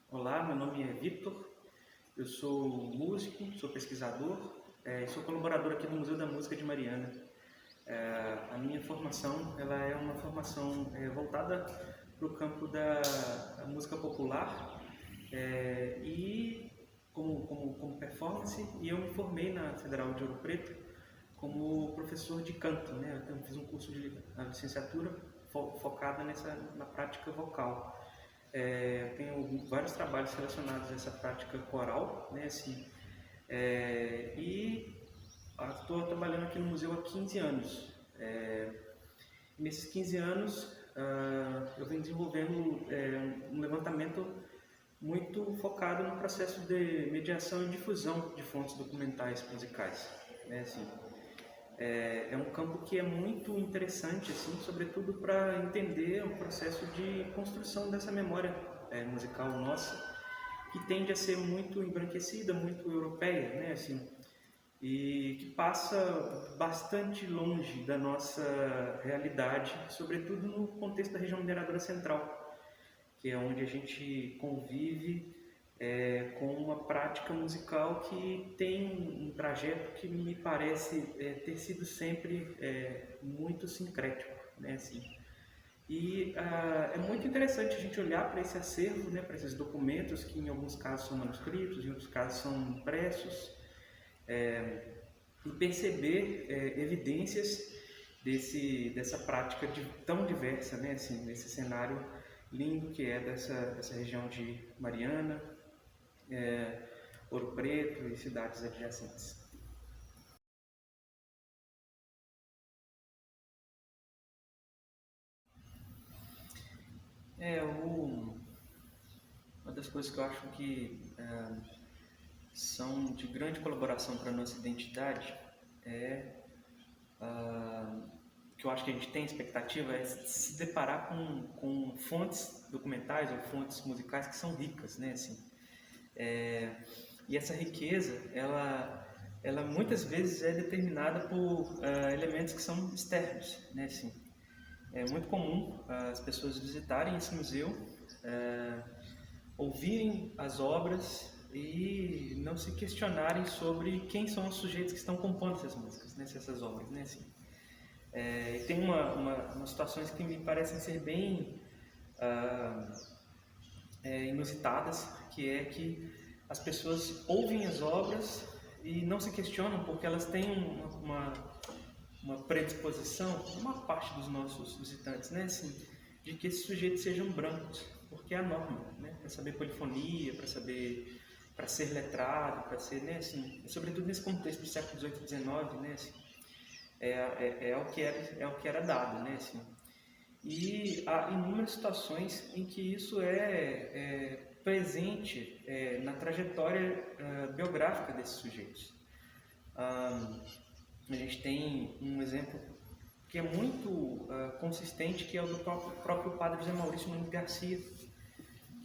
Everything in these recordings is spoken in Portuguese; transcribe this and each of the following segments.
Olá, meu nome é Victor, eu sou músico, sou pesquisador e sou colaborador aqui no Museu da Música de Mariana. A minha formação ela é uma formação voltada para o campo da música popular e como performance, e eu me formei na Federal de Ouro Preto como professor de canto, né? Eu fiz um curso de licenciatura focada na prática vocal. Tenho vários trabalhos relacionados a essa prática coral, né, assim, e estou trabalhando aqui no museu há 15 anos. Nesses 15 anos, eu venho desenvolvendo um levantamento muito focado no processo de mediação e difusão de fontes documentais musicais, né, assim. É um campo que é muito interessante, assim, sobretudo para entender o processo de construção dessa memória musical nossa, que tende a ser muito embranquecida, muito europeia, né, assim, e que passa bastante longe da nossa realidade, sobretudo no contexto da região mineradora central, que é onde a gente convive com uma prática musical que tem um trajeto que me parece ter sido sempre muito sincrético, né, assim. E é muito interessante a gente olhar para esse acervo, né, para esses documentos que em alguns casos são manuscritos, em outros casos são impressos, e perceber evidências dessa prática tão diversa, né, assim, nesse cenário lindo que é dessa região de Mariana, Ouro Preto e cidades adjacentes. Uma das coisas que eu acho que são de grande colaboração para a nossa identidade que eu acho que a gente tem expectativa é se deparar com fontes documentais ou fontes musicais que são ricas, né, assim. E essa riqueza, ela muitas vezes é determinada por elementos que são externos, né, assim. É muito comum as pessoas visitarem esse museu, ouvirem as obras e não se questionarem sobre quem são os sujeitos que estão compondo essas músicas, né, essas obras, né, assim. E tem umas situações que me parecem ser bem inusitadas, que é que as pessoas ouvem as obras e não se questionam porque elas têm uma predisposição, uma parte dos nossos visitantes, né, assim, de que esses sujeitos sejam brancos, porque é a norma, né, para saber polifonia, para ser letrado, para ser, né, assim, sobretudo nesse contexto do século XVIII e XIX, né, assim, é o que era dado, né, assim. E há inúmeras situações em que isso é presente na trajetória biográfica desses sujeitos. A gente tem um exemplo que é muito consistente, que é o do próprio padre José Maurício Nunes Garcia,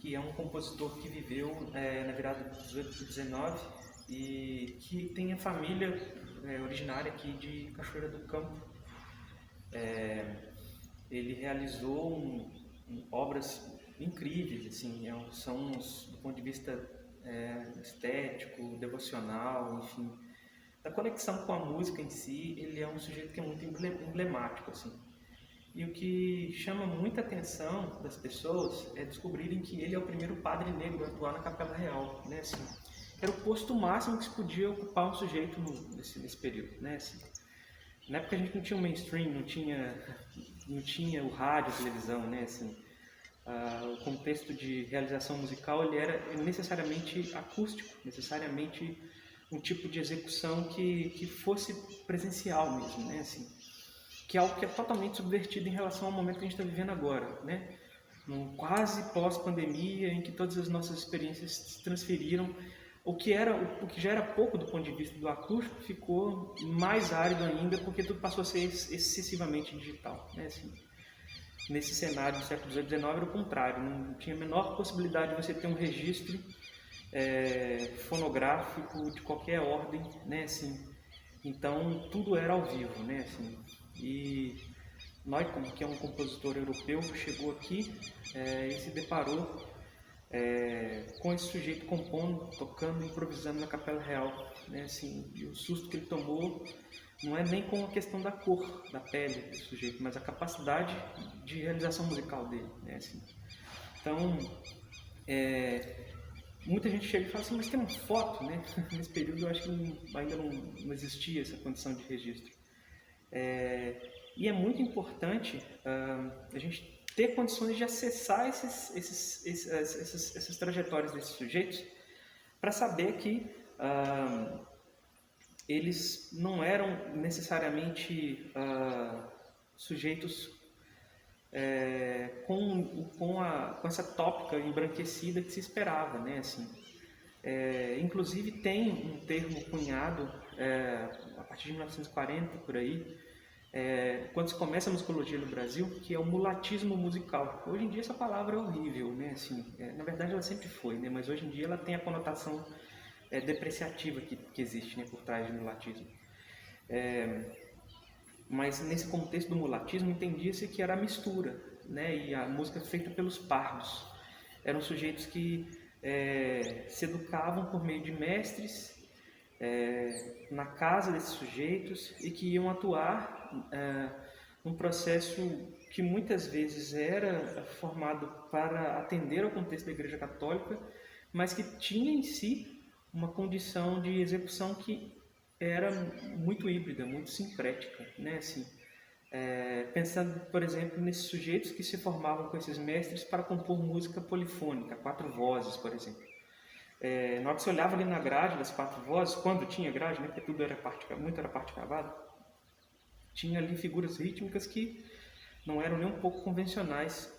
que é um compositor que viveu na virada do 18 para o 19 e que tem a família originária aqui de Cachoeira do Campo. Ele realizou obras incríveis, assim, são do ponto de vista estético, devocional, enfim, da conexão com a música em si. Ele é um sujeito que é muito emblemático, assim. E o que chama muita atenção das pessoas é descobrirem que ele é o primeiro padre negro a atuar na Capela Real, né, assim. Era o posto máximo que se podia ocupar um sujeito nesse período, né, assim. Na época a gente não tinha o mainstream, não tinha o rádio, a televisão, né, assim. O contexto de realização musical ele era necessariamente acústico, necessariamente um tipo de execução que fosse presencial mesmo, né, assim. Que é algo que é totalmente subvertido em relação ao momento que a gente está vivendo agora, né? Num quase pós-pandemia, em que todas as nossas experiências se transferiram. O que já era pouco do ponto de vista do acústico ficou mais árido ainda, porque tudo passou a ser excessivamente digital, né? Assim, nesse cenário do século XVIII e XIX era o contrário, não tinha a menor possibilidade de você ter um registro fonográfico de qualquer ordem, né? Assim, então tudo era ao vivo, né? Assim, e Neumann, que é um compositor europeu, chegou aqui e se deparou com esse sujeito compondo, tocando, improvisando na Capela Real, né? Assim, e o susto que ele tomou não é nem com a questão da cor da pele do sujeito, mas a capacidade de realização musical dele, né? Assim, então, muita gente chega e fala assim, mas tem uma foto, né? Nesse período eu acho que ainda não existia essa condição de registro. E é muito importante a gente ter condições de acessar essas trajetórias desses sujeitos para saber que eles não eram necessariamente sujeitos com essa tópica embranquecida que se esperava, né? Assim, inclusive tem um termo cunhado a partir de 1940 por aí, quando se começa a musicologia no Brasil, que é o mulatismo musical. Hoje em dia essa palavra é horrível, né? Assim, na verdade ela sempre foi, né? Mas hoje em dia ela tem a conotação depreciativa que existe, né, por trás do mulatismo. Mas nesse contexto do mulatismo entendia-se que era a mistura, né? E a música feita pelos pardos. Eram sujeitos que se educavam por meio de mestres na casa desses sujeitos e que iam atuar num processo que muitas vezes era formado para atender ao contexto da Igreja Católica, mas que tinha em si uma condição de execução que era muito híbrida, muito sincrética, né? Assim, pensando, por exemplo, nesses sujeitos que se formavam com esses mestres para compor música polifônica, 4 vozes, por exemplo. Na hora que você olhava ali na grade das 4 vozes, quando tinha grade, né, porque tudo era muito era parte cavada, tinha ali figuras rítmicas que não eram nem um pouco convencionais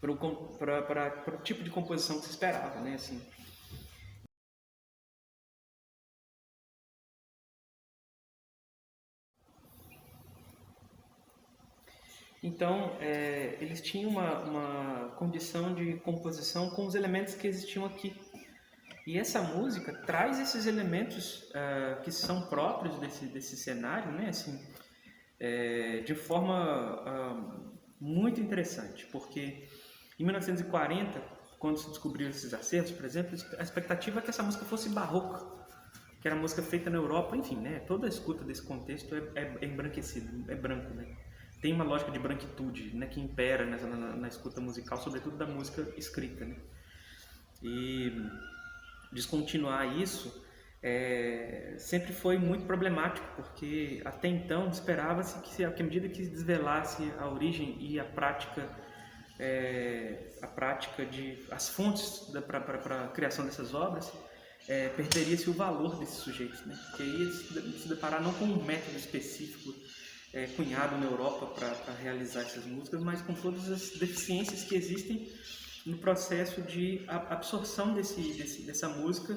para o tipo de composição que se esperava, né? Assim, então, eles tinham uma condição de composição com os elementos que existiam aqui. E essa música traz esses elementos que são próprios desse cenário, né? Assim, de forma muito interessante, porque em 1940, quando se descobriram esses acertos, por exemplo, a expectativa é que essa música fosse barroca, que era música feita na Europa, enfim, né? Toda a escuta desse contexto é embranquecido, é branco, né? Tem uma lógica de branquitude, né, que impera na escuta musical, sobretudo da música escrita, né? E descontinuar isso sempre foi muito problemático, porque até então esperava-se que à medida que se desvelasse a origem e a prática as fontes para a criação dessas obras, perderia-se o valor desses sujeitos, né? Porque ia se deparar não com um método específico cunhado na Europa para realizar essas músicas, mas com todas as deficiências que existem no processo de absorção dessa música,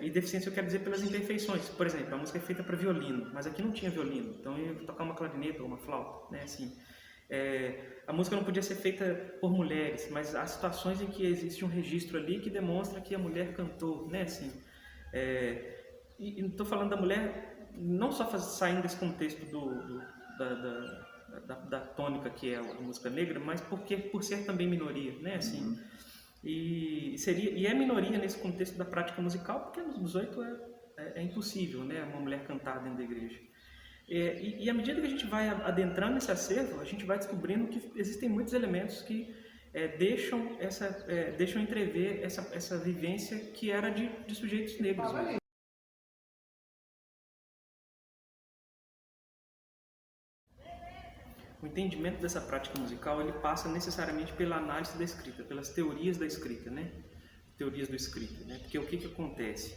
e deficiência eu quero dizer pelas imperfeições. Por exemplo, a música é feita para violino, mas aqui não tinha violino, então eu ia tocar uma clarineta ou uma flauta, né? Assim, a música não podia ser feita por mulheres, mas há situações em que existe um registro ali que demonstra que a mulher cantou, né? Assim, e não estou falando da mulher não só saindo desse contexto da tônica que é a música negra, mas por ser também minoria, né? Assim, E é minoria nesse contexto da prática musical, porque nos 18 é impossível, né, uma mulher cantar dentro da igreja. E à medida que a gente vai adentrando esse acervo, a gente vai descobrindo que existem muitos elementos que deixam entrever essa vivência que era de sujeitos negros. Né? O entendimento dessa prática musical ele passa necessariamente pela análise da escrita, pelas teorias da escrita, né? Teorias do escrita, né? Porque o que acontece?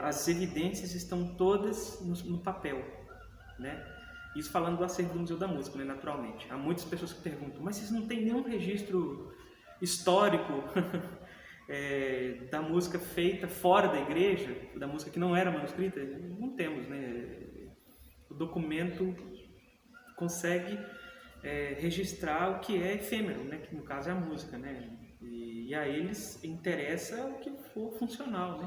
As evidências estão todas no papel, né? Isso falando do acervo do Museu da Música, né? Naturalmente. Há muitas pessoas que perguntam, mas vocês não tem nenhum registro histórico da música feita fora da igreja, da música que não era manuscrita? Não temos, né? O documento consegue registrar o que é efêmero, né? Que no caso é a música, né? E a eles interessa o que for funcional,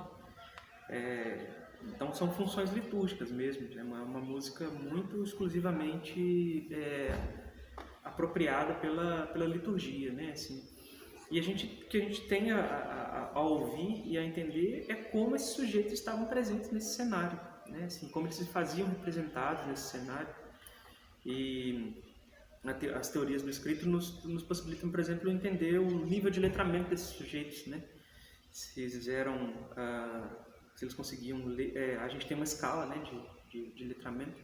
né? Então são funções litúrgicas mesmo, é uma música muito exclusivamente apropriada pela liturgia, né? Assim, e o que a gente tem a ouvir e a entender é como esses sujeitos estavam presentes nesse cenário, né? Assim, como eles se faziam representados nesse cenário. E as teorias do escrito nos possibilitam, por exemplo, entender o nível de letramento desses sujeitos, né? Se eles conseguiam ler, a gente tem uma escala, né, de letramento.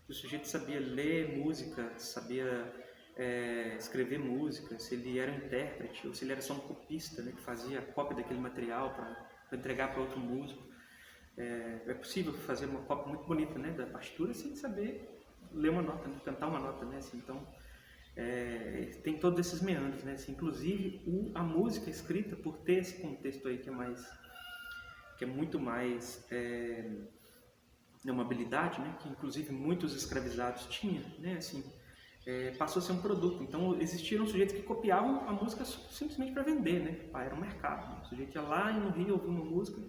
O sujeito sabia ler música, sabia escrever música, se ele era um intérprete ou se ele era só um copista, né, que fazia a cópia daquele material para entregar para outro músico. É possível fazer uma cópia muito bonita, né, da partitura sem saber ler uma nota, né, cantar uma nota, né, assim, então tem todos esses meandros, né, assim, inclusive a música escrita por ter esse contexto aí que é muito mais uma habilidade, né, que inclusive muitos escravizados tinham, né, assim, passou a ser um produto. Então existiram sujeitos que copiavam a música simplesmente para vender, né, era um mercado, né? O sujeito ia lá no Rio ouvir uma música,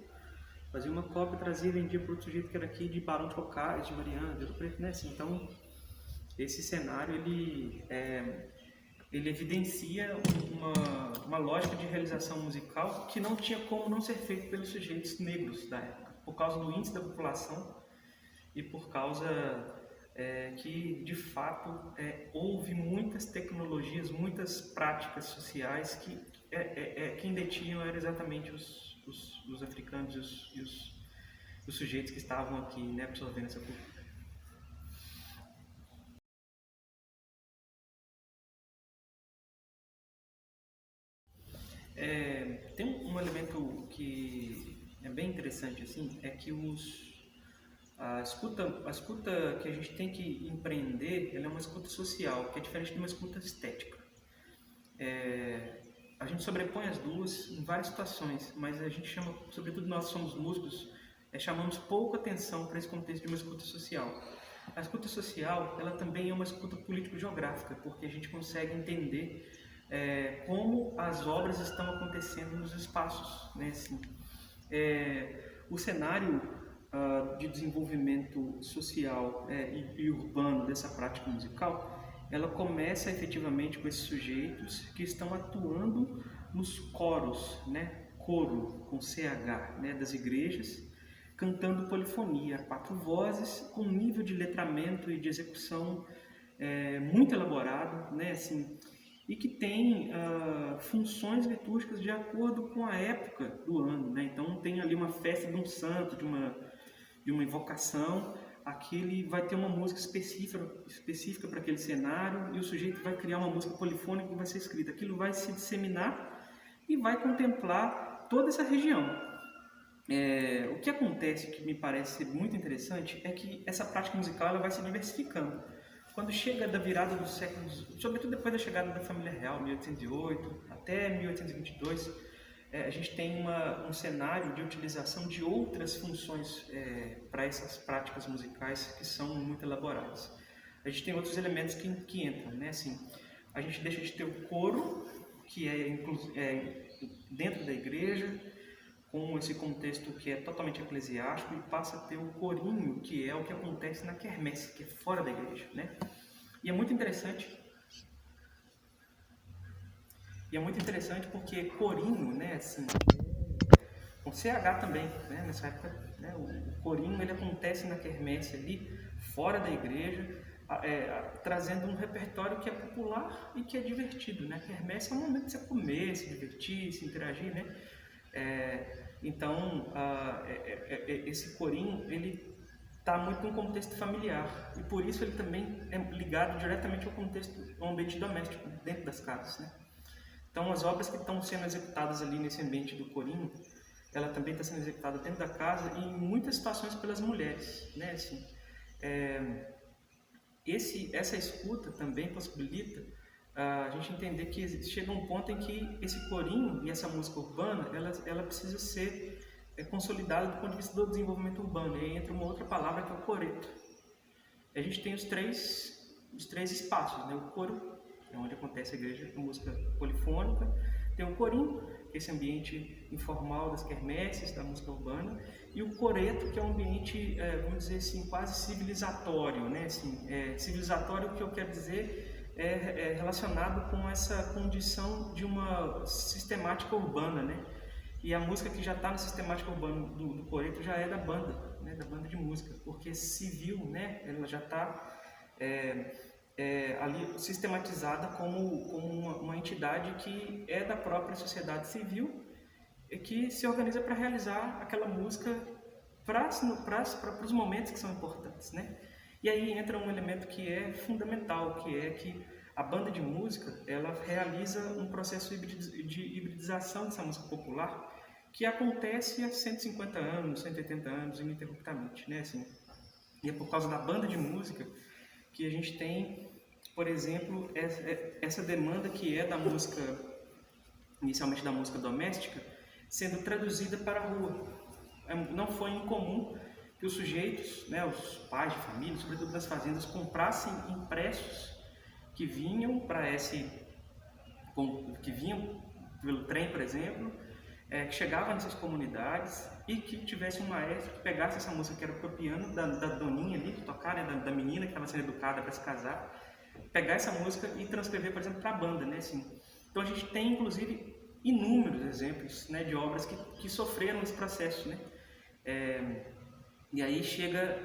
fazia uma cópia, trazia e vendia para outro sujeito que era aqui de Barão de Cocais, de Mariana, de Ouro Preto, né, assim, então esse cenário ele evidencia uma lógica de realização musical que não tinha como não ser feito pelos sujeitos negros da época, por causa do índice da população e por causa que, de fato, houve muitas tecnologias, muitas práticas sociais que quem detinham eram exatamente os africanos e os sujeitos que estavam aqui, né, absorvendo essa cultura. Tem um elemento que é bem interessante, assim, é que a escuta que a gente tem que empreender, ela é uma escuta social, que é diferente de uma escuta estética. A gente sobrepõe as duas em várias situações, mas a gente chama, sobretudo nós somos músicos, chamamos pouco atenção para esse contexto de uma escuta social. A escuta social, ela também é uma escuta político-geográfica, porque a gente consegue entender como as obras estão acontecendo nos espaços, né? Assim, o cenário de desenvolvimento social e urbano dessa prática musical, ela começa efetivamente com esses sujeitos que estão atuando nos coros, né? Coro com CH, né? Das igrejas, cantando polifonia, 4 vozes, com um nível de letramento e de execução muito elaborado, né? Assim, e que tem funções litúrgicas de acordo com a época do ano, né? Então tem ali uma festa de um santo, de uma invocação, aquele vai ter uma música específica para aquele cenário e o sujeito vai criar uma música polifônica que vai ser escrita. Aquilo vai se disseminar e vai contemplar toda essa região. O que acontece, que me parece ser muito interessante, é que essa prática musical ela vai se diversificando. Quando chega da virada dos séculos, sobretudo depois da chegada da família real, 1808 até 1822, a gente tem um cenário de utilização de outras funções para essas práticas musicais que são muito elaboradas. A gente tem outros elementos que entram, né? Assim, a gente deixa de ter o coro, que é dentro da igreja, com esse contexto que é totalmente eclesiástico, e passa a ter o corinho, que é o que acontece na quermesse, que é fora da igreja, né? E é muito interessante E é muito interessante porque corinho, né, assim, com CH também, né, nessa época, né, o corinho ele acontece na quermesse ali, fora da igreja, trazendo um repertório que é popular e que é divertido, né? Quermesse é um momento de você comer, se divertir, se interagir, né? Então, esse corinho, ele está muito num contexto familiar e por isso ele também é ligado diretamente ao contexto, ao ambiente doméstico, dentro das casas, né? Então, as obras que estão sendo executadas ali nesse ambiente do corinho, ela também está sendo executada dentro da casa e em muitas situações pelas mulheres, né? Assim, essa escuta também possibilita a gente entender que chega um ponto em que esse corinho e essa música urbana, ela precisa ser consolidada do ponto de vista do desenvolvimento urbano. E aí entra uma outra palavra que é o coreto. A gente tem os três espaços, né? O coro, que é onde acontece a igreja, a música polifônica. Tem o corinho, que é esse ambiente informal das quermesses, da música urbana. E o coreto, que é um ambiente, vamos dizer assim, quase civilizatório, né? Assim, civilizatório, o que eu quero dizer, é relacionado com essa condição de uma sistemática urbana, né? E a música que já está na sistemática urbana do coreto já é da banda, né? Da banda de música, porque civil, né? Ela já está ali sistematizada como uma entidade que é da própria sociedade civil e que se organiza para realizar aquela música para os momentos que são importantes, né? E aí entra um elemento que é fundamental, que é que a banda de música, ela realiza um processo de hibridização dessa música popular que acontece há 150 anos, 180 anos, ininterruptamente, né? Assim, e é por causa da banda de música que a gente tem, por exemplo, essa demanda que é da música, inicialmente da música doméstica, sendo traduzida para a rua. Não foi incomum que os sujeitos, né, os pais de família, sobretudo das fazendas, comprassem impressos que vinham que vinham pelo trem, por exemplo, que chegava nessas comunidades e que tivesse um maestro que pegasse essa música que era pro piano da doninha ali, que tocar, né, da menina que estava sendo educada para se casar, pegar essa música e transcrever, por exemplo, para a banda, né, assim. Então a gente tem, inclusive, inúmeros exemplos, né, de obras que sofreram esse processo, né. E aí chega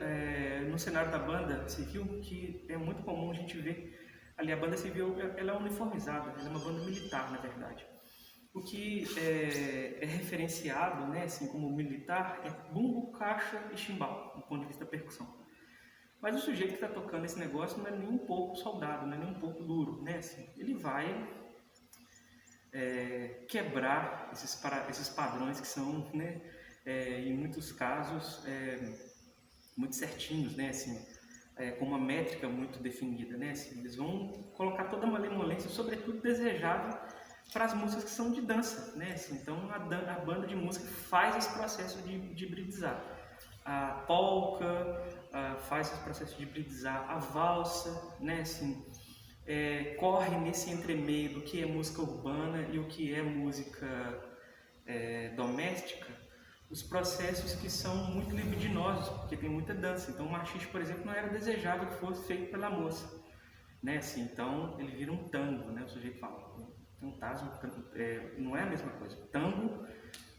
no cenário da banda civil, que é muito comum a gente ver ali a banda civil, ela é uniformizada, ela é uma banda militar, na verdade. O que é referenciado, né, assim, como militar, é bumbo, caixa e chimbal, do ponto de vista da percussão. Mas o sujeito que está tocando esse negócio não é nem um pouco soldado, não é nem um pouco duro, né? Assim, ele vai quebrar esses padrões que são, né, em muitos casos, muito certinhos, né? Assim, com uma métrica muito definida, né? Assim, eles vão colocar toda a malemolência, sobretudo desejável, para as músicas que são de dança, né? Assim, então a banda de música faz esse processo de hibridizar. A polka faz esse processo de hibridizar, a valsa, né? Assim, corre nesse entremeio do que é música urbana e o que é música doméstica, os processos que são muito libidinosos, porque tem muita dança. Então o machixe, por exemplo, não era desejável que fosse feito pela moça, né? Assim, então ele vira um tango, né? O sujeito fala, fantasma, não é a mesma coisa. Tango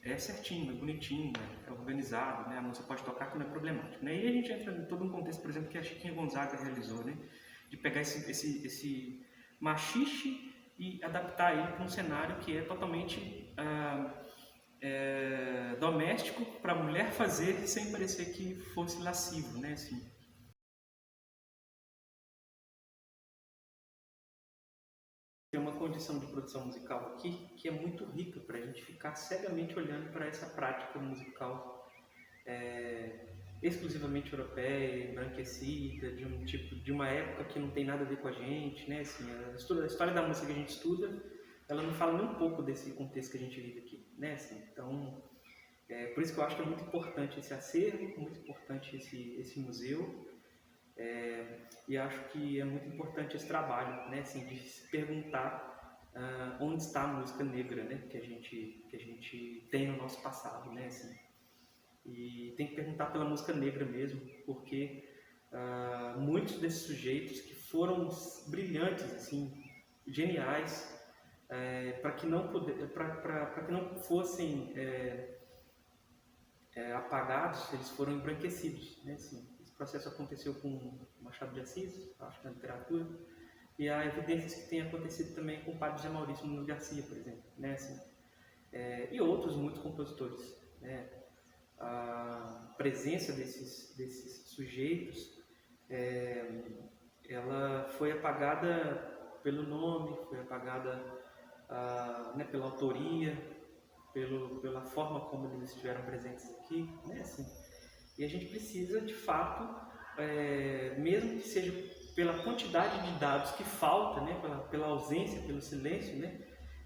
é certinho, é bonitinho, é organizado, né? A moça pode tocar que não é problemático, né? E a gente entra em todo um contexto, por exemplo, que a Chiquinha Gonzaga realizou, né? De pegar esse machixe e adaptar ele para um cenário que é totalmente doméstico, para a mulher fazer sem parecer que fosse lascivo, né? Assim. Tem uma condição de produção musical aqui que é muito rica para a gente ficar cegamente olhando para essa prática musical exclusivamente europeia, embranquecida, de uma época que não tem nada a ver com a gente, né? Assim, a história da música que a gente estuda, ela não fala nem um pouco desse contexto que a gente vive aqui, né? Assim, então, por isso que eu acho que é muito importante esse acervo, muito importante esse museu, e acho que é muito importante esse trabalho, né? Assim, de se perguntar onde está a música negra, né? Que a gente tem no nosso passado, né? Assim, e tem que perguntar pela música negra mesmo, porque muitos desses sujeitos que foram brilhantes, assim, geniais, para que não fossem apagados, eles foram embranquecidos, né? Assim, esse processo aconteceu com Machado de Assis, acho que na literatura, e há evidências que tem acontecido também com o padre José Maurício Nunes Garcia, por exemplo, né? Assim, e outros muitos compositores, né? A presença desses sujeitos, ela foi apagada pelo nome, foi apagada né, pela autoria, pela forma como eles estiveram presentes aqui, né? Assim, e a gente precisa, de fato, mesmo que seja pela quantidade de dados que falta, né, pela ausência, pelo silêncio, né,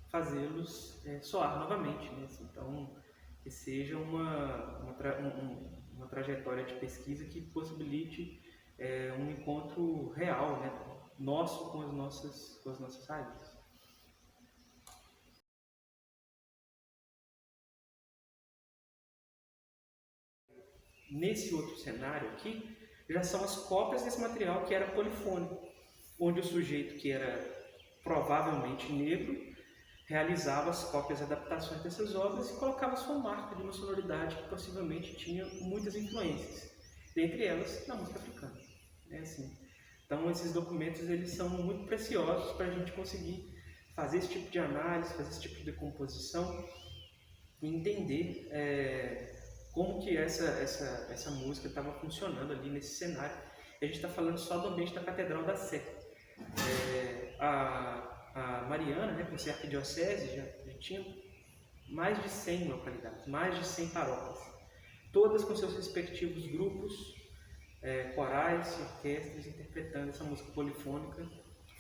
fazê-los soar novamente, né? Assim, então, que seja uma trajetória de pesquisa que possibilite um encontro real, né, nosso com as nossas raízes. Nesse outro cenário aqui, já são as cópias desse material que era polifônico, onde o sujeito que era provavelmente negro realizava as cópias e adaptações dessas obras e colocava sua marca de uma sonoridade que possivelmente tinha muitas influências, dentre elas na música africana. Assim. Então, esses documentos eles são muito preciosos para a gente conseguir fazer esse tipo de análise, fazer esse tipo de decomposição e entender como que essa música estava funcionando ali nesse cenário. A gente está falando só do ambiente da Catedral da Sé. A Mariana, né, por ser arquidiocese, já tinha mais de 100 localidades, mais de 100 paróquias, todas com seus respectivos grupos, corais e orquestras interpretando essa música polifônica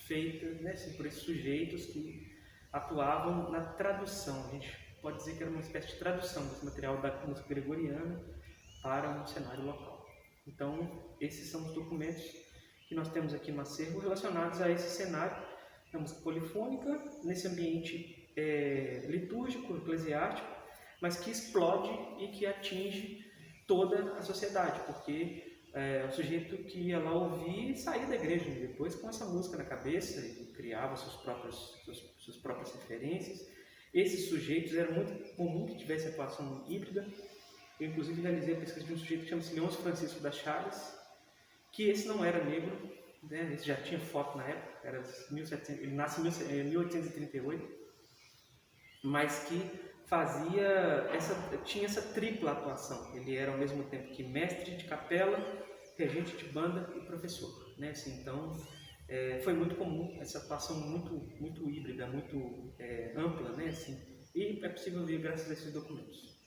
feita, né, assim, por esses sujeitos que atuavam na tradução. A gente pode dizer que era uma espécie de tradução desse material da música gregoriana para um cenário local. Então, esses são os documentos que nós temos aqui no acervo relacionados a esse cenário da música polifônica, nesse ambiente litúrgico, eclesiástico, mas que explode e que atinge toda a sociedade, porque o sujeito que ia lá ouvir saía da igreja depois com essa música na cabeça e criava suas próprias referências. Esses sujeitos era muito comum que tivesse atuação híbrida. Eu, inclusive, realizei a pesquisa de um sujeito que chama-se Leôncio Francisco das Chagas, que esse não era negro, né? Esse já tinha foto na época, ele nasce em 1838, mas que tinha essa tripla atuação. Ele era ao mesmo tempo que mestre de capela, regente de banda e professor, né? Assim, então, foi muito comum essa atuação muito híbrida, muito ampla, né? Assim, e é possível ver graças a esses documentos.